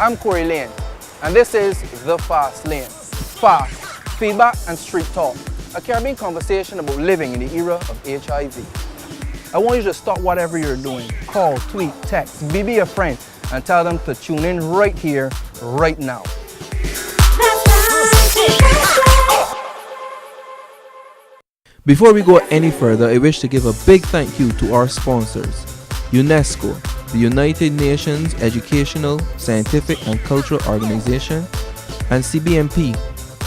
I'm Corey Lane, and this is the F.A.S.T Lane. Fast, feedback and street talk, a Caribbean conversation about living in the era of HIV. I want you to stop whatever you're doing. Call, tweet, text, be a friend, and tell them to tune in right here, right now. Before we go any further, I wish to give a big thank you to our sponsors, UNESCO, the United Nations Educational, Scientific and Cultural Organization, and CBMP,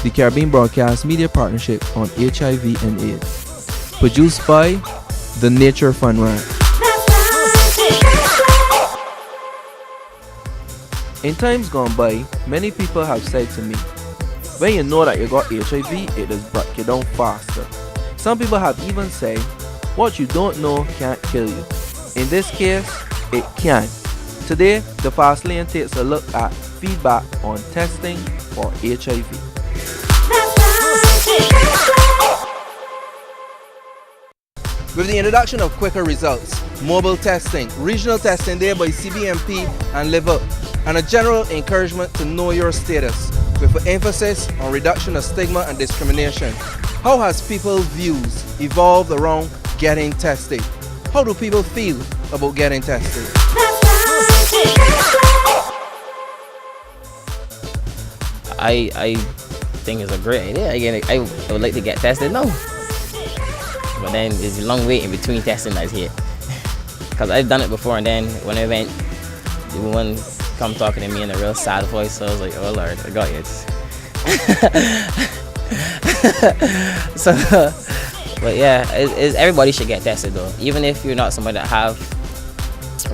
the Caribbean Broadcast Media Partnership on HIV and AIDS. Produced by the Nature Fun Ranch. In times gone by, many people have said to me, when you know that you got HIV, it does break you down faster. Some people have even said, what you don't know can't kill you. In this case, it can. Today, the F.A.S.T Lane takes a look at feedback on testing for HIV. With the introduction of quicker results, mobile testing, regional testing there by CBMP and Live Up, and a general encouragement to know your status, with an emphasis on reduction of stigma and discrimination. How has people's views evolved around getting tested? How do people feel about getting tested? I think it's a great idea. Again, I would like to get tested now. But then there's a long wait in between testing that's here. Because I've done it before, and then when I went, the woman come talking to me in a real sad voice, so I was like, oh Lord, I got you. But yeah, everybody should get tested though. Even if you're not somebody that have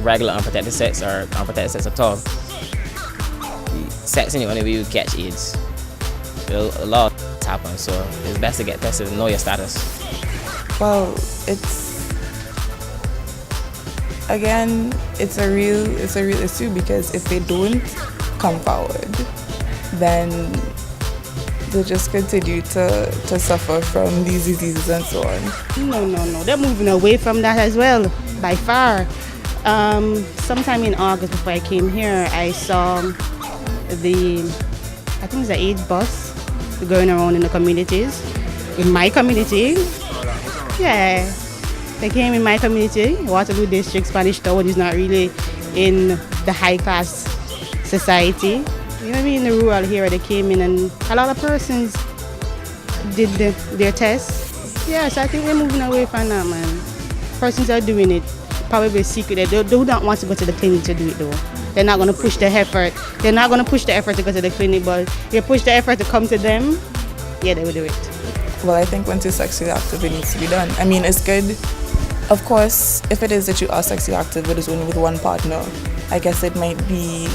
regular unprotected sex or unprotected sex at all. Sex anyway, whenever you catch AIDS. A lot happen, so it's best to get tested and know your status. Well, it's a real issue, because if they don't come forward, then they just continue to suffer from these diseases and so on. No. They're moving away from that as well, by far. Sometime in August before I came here, I saw I think it's the AIDS bus going around in the communities. In my community, yeah. They came in my community, Waterloo District, Spanish Town is not really in the high class society. You know what I mean? In the rural here, they came in and a lot of persons did their tests. Yes, I think we're moving away from that, man. Persons are doing it, probably secretly. They do not want to go to the clinic to do it though. They're not going to push the effort. They're not going to push the effort to go to the clinic, but if you push the effort to come to them, yeah, they will do it. Well, I think once you're sexually active, it needs to be done. I mean, it's good. Of course, if it is that you are sexually active, but it's only with one partner, I guess it might be...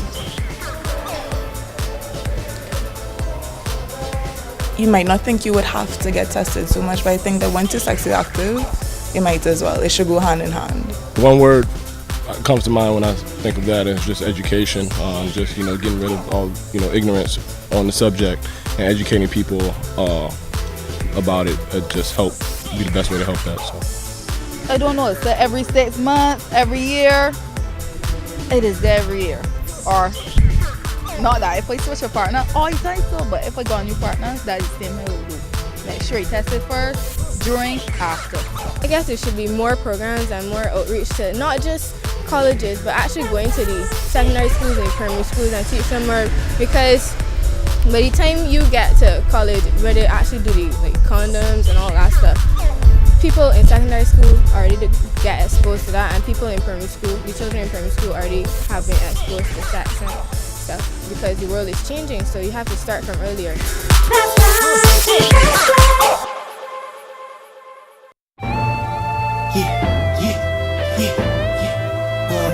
You might not think you would have to get tested so much, but I think that once you're sexually active, you might as well. It should go hand in hand. One word comes to mind when I think of that is just education. Just getting rid of all ignorance on the subject and educating people about it. It just be the best way to help that. So I don't know. It's every 6 months, every year. It is every year, or not that if I switch a partner all the time, so but if I got a new partner, that is the same I will do. Make sure you test it first, during, after. I guess there should be more programs and more outreach to not just colleges, but actually going to the secondary schools and primary schools and teach them more, because by the time you get to college, where they actually do the condoms and all that stuff, people in secondary school already get exposed to that, and people in primary school, the children in primary school already have been exposed to sex and stuff, because the world is changing, so you have to start from earlier.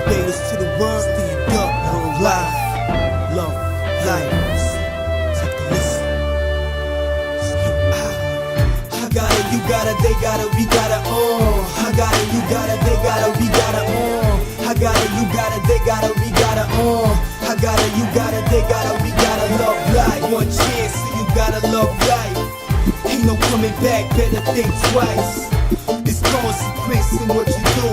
Babies to the world, stand up, no life, love, life. Take a listen. I got it, you got it, they got it, we got it, I got it, you got it, they got it, we got it, I got it, you got it, they got it, we got it, I got it, you got it, they got it, we got it, love life. One chance, so you gotta love life. Ain't no coming back, better think twice. It's consequence in what you do.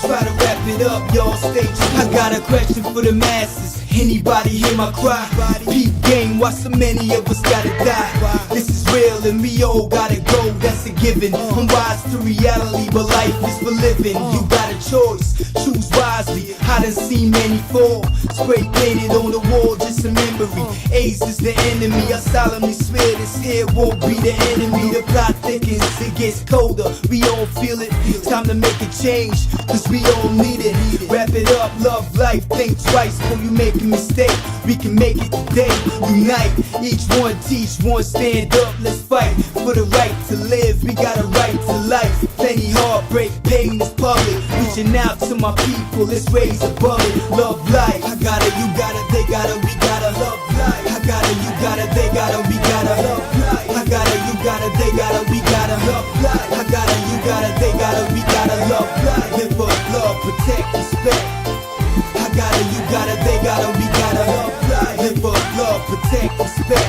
Try to wrap it up, y'all stay true. I got a question for the masses. Anybody hear my cry? Peep game, why so many of us gotta die? This is real and we all gotta go, that's a given. I'm wise to reality, but life is for living. You got a choice, choose wisely. I done seen many fall, spray painted on the wall, just a memory. AIDS is the enemy, I solemnly swear this here won't be the enemy. The plot thickens, it gets colder, we all feel it. Time to make a change, cause we all need it. Wrap it up, love life, think twice before you make a mistake. We can make it today, unite. Each one teach one, stand up, let's fight for the right to live. We got a right to life. Plenty heartbreak, pain is public. Reaching out to my people, let's raise above it. Love life. I got it, you got it, they got it, we gotta love life. I got it, you got it, they got it, we gotta love life. I got it, you got it, they got it, we gotta love life. I got it, you got it, they got it, we gotta love life. Live up, love, protect, respect. I got it, you got it, they got it, we gotta love life. Live up, love, protect, respect.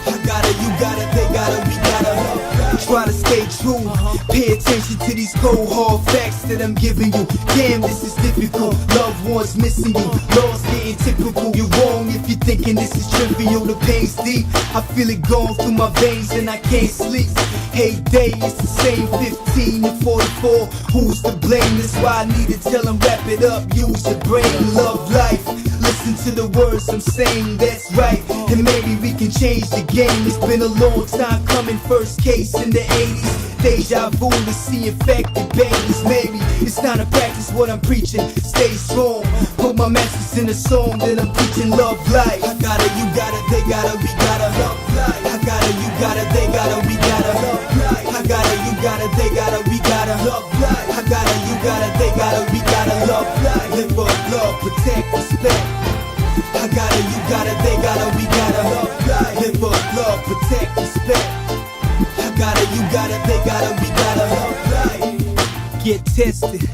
I got it, you got it, they got it, we gotta love life. Try to stay true, pay attention to these cold hard facts that I'm giving you. Damn, this is difficult, loved ones missing you. Laws getting typical, you're wrong if you're thinking this is trivial. The pain's deep, I feel it going through my veins and I can't sleep. Hey day, it's the same 15 to 44. Who's to blame? That's why I need to tell them wrap it up. Use your brain, love life. Listen to the words I'm saying, that's right. And maybe we can change the game. It's been a long time coming, first case in the 80s. Deja vu to see infected babies. Maybe it's time to practice what I'm preaching. Stay strong, put my message in a song that I'm preaching. Love life. I got it, you got it, they got it, we gotta love life. I got it, you got it, they got it, we gotta love life. I got it, you got it, they got it, we gotta love life. I got it, you got it, they got it, we gotta love life. Live up, love, protect, respect. I got it, you got it, they got it, we gotta love life. Live up, love, protect, respect. I got it, you got it, they got it, we gotta love life. Get tested.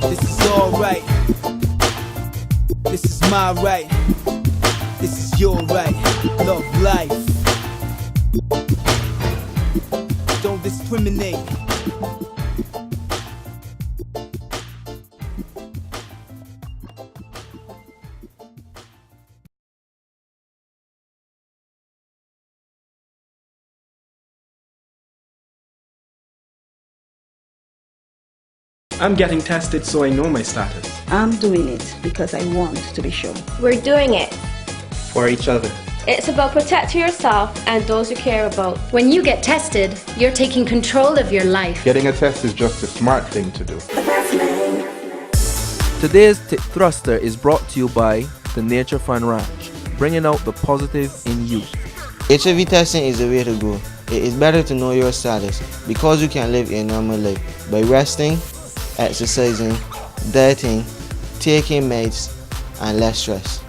This is alright. This is my right. This is your right. Love life. Don't discriminate. I'm getting tested so I know my status. I'm doing it because I want to be sure. We're doing it For each other. It's about protecting yourself and those you care about. When you get tested, you're taking control of your life. Getting a test is just a smart thing to do. F.A.S.T Lane. Today's Tip Thruster is brought to you by the Nature Fun Ranch, bringing out the positive in youth. HIV testing is the way to go. It is better to know your status because you can live a normal life by resting, exercising, dieting, taking meds, and less stress.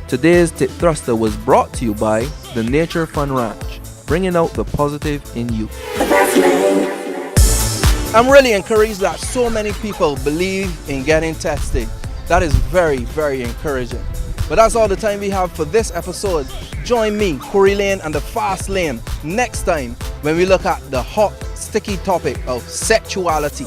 Today's Tip Thruster was brought to you by the Nature Fun Ranch, bringing out the positive in you. F.A.S.T Lane. I'm really encouraged that so many people believe in getting tested. That is very, very encouraging. But that's all the time we have for this episode. Join me, Corey Lane and the F.A.S.T Lane next time when we look at the hot, sticky topic of sexuality.